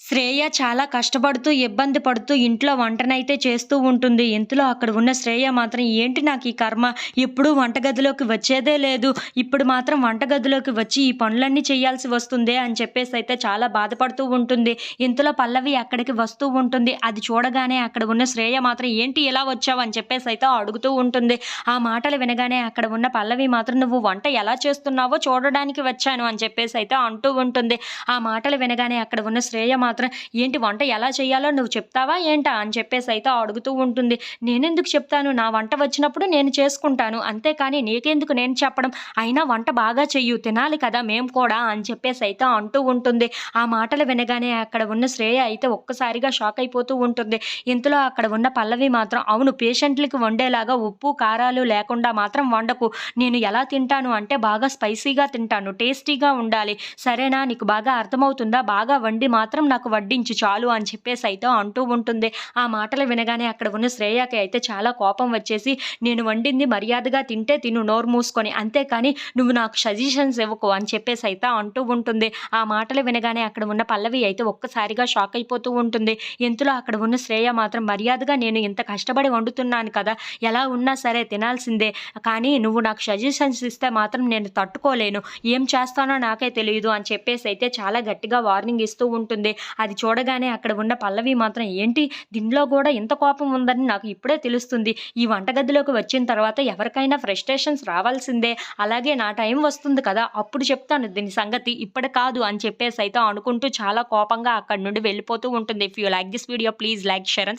శ్రేయ చాలా కష్టపడుతూ, ఇబ్బంది పడుతూ ఇంట్లో వంటనైతే చేస్తూ ఉంటుంది. ఇంతలో అక్కడ ఉన్న శ్రేయ మాత్రం ఏంటి నాకు ఈ కర్మ! ఎప్పుడూ వంటగదిలోకి వచ్చేదే లేదు. ఇప్పుడు మాత్రం వంటగదిలోకి వచ్చి ఈ పనులన్నీ చేయాల్సి వస్తుందే అని చెప్పేసైతే చాలా బాధపడుతూ ఉంటుంది. ఇంతలో పల్లవి అక్కడికి వస్తూ ఉంటుంది. అది చూడగానే అక్కడ ఉన్న శ్రేయ మాత్రం ఏంటి ఇలా వచ్చావు? అని చెప్పేసైతే అడుగుతూ ఉంటుంది. ఆ మాటలు వినగానే అక్కడ ఉన్న పల్లవి మాత్రం నువ్వు వంట ఎలా చేస్తున్నావో చూడడానికి వచ్చాను అని చెప్పేసైతే అంటూ ఉంటుంది. ఆ మాటలు వినగానే అక్కడ ఉన్న శ్రేయ మాత్రం ఏంటి వంట ఎలా చేయాలో నువ్వు చెప్తావా ఏంటా? అని చెప్పేసైతే అడుగుతూ ఉంటుంది. నేనెందుకు చెప్తాను? నా వంట వచ్చినప్పుడు నేను చేసుకుంటాను. అంతేకానీ నీకెందుకు నేను చెప్పడం? అయినా వంట బాగా చెయ్యు. తినాలి కదా మేము కూడా అని చెప్పేసైతే అంటూ ఉంటుంది. ఆ మాటలు వినగానే అక్కడ ఉన్న శ్రేయ అయితే ఒక్కసారిగా షాక్ అయిపోతూ ఉంటుంది. ఇంతలో అక్కడ ఉన్న పల్లవి మాత్రం అవును పేషెంట్‌లకి వండేలాగా ఉప్పు, కారాలు లేకుండా మాత్రం వండకు. నేను ఎలా తింటాను అంటే బాగా స్పైసీగా తింటాను. టేస్టీగా ఉండాలి. సరేనా? నీకు బాగా అర్థమవుతుందా? బాగా వండి మాత్రం నాకు వడ్డించు చాలు అని చెప్పేసైతే అంటూ ఉంటుంది. ఆ మాటలు వినగానే అక్కడ ఉన్న శ్రేయకి అయితే చాలా కోపం వచ్చేసి, నేను వండింది మర్యాదగా తింటే తిను నోరు మూసుకొని. అంతేకానీ నువ్వు నాకు సజెషన్స్ ఇవ్వకు అని చెప్పేసైతే అంటూ ఉంటుంది. ఆ మాటలు వినగానే అక్కడ ఉన్న పల్లవి అయితే ఒక్కసారిగా షాక్ అయిపోతూ ఉంటుంది. ఇంతలో అక్కడ ఉన్న శ్రేయ మాత్రం మర్యాదగా నేను ఇంత కష్టపడి వండుతున్నాను కదా! ఎలా ఉన్నా సరే తినాల్సిందే. కానీ నువ్వు నాకు సజెషన్స్ ఇస్తే మాత్రం నేను తట్టుకోలేను. ఏం చేస్తానో నాకే తెలీదు అని చెప్పేసైతే చాలా గట్టిగా వార్నింగ్ ఇస్తూ ఉంటుంది. అది చూడగానే అక్కడ ఉన్న పల్లవి మాత్రం ఏంటి దీనిలో గూడా ఇంత కోపం ఉందని నాకు ఇప్పుడే తెలుస్తుంది. ఈ వంటగదిలోకి వచ్చిన తర్వాత ఎవరికైనా ఫ్రస్ట్రేషన్స్ రావాల్సిందే. అలాగే నా టైం వస్తుంది కదా! అప్పుడు చెప్తాను దీని సంగతి. ఇప్పుడు కాదు అని చెప్పేసైతే అనుకుంటూ చాలా కోపంగా అక్కడి నుండి వెళ్ళిపోతూ ఉంటుంది. If you like this video please like, share and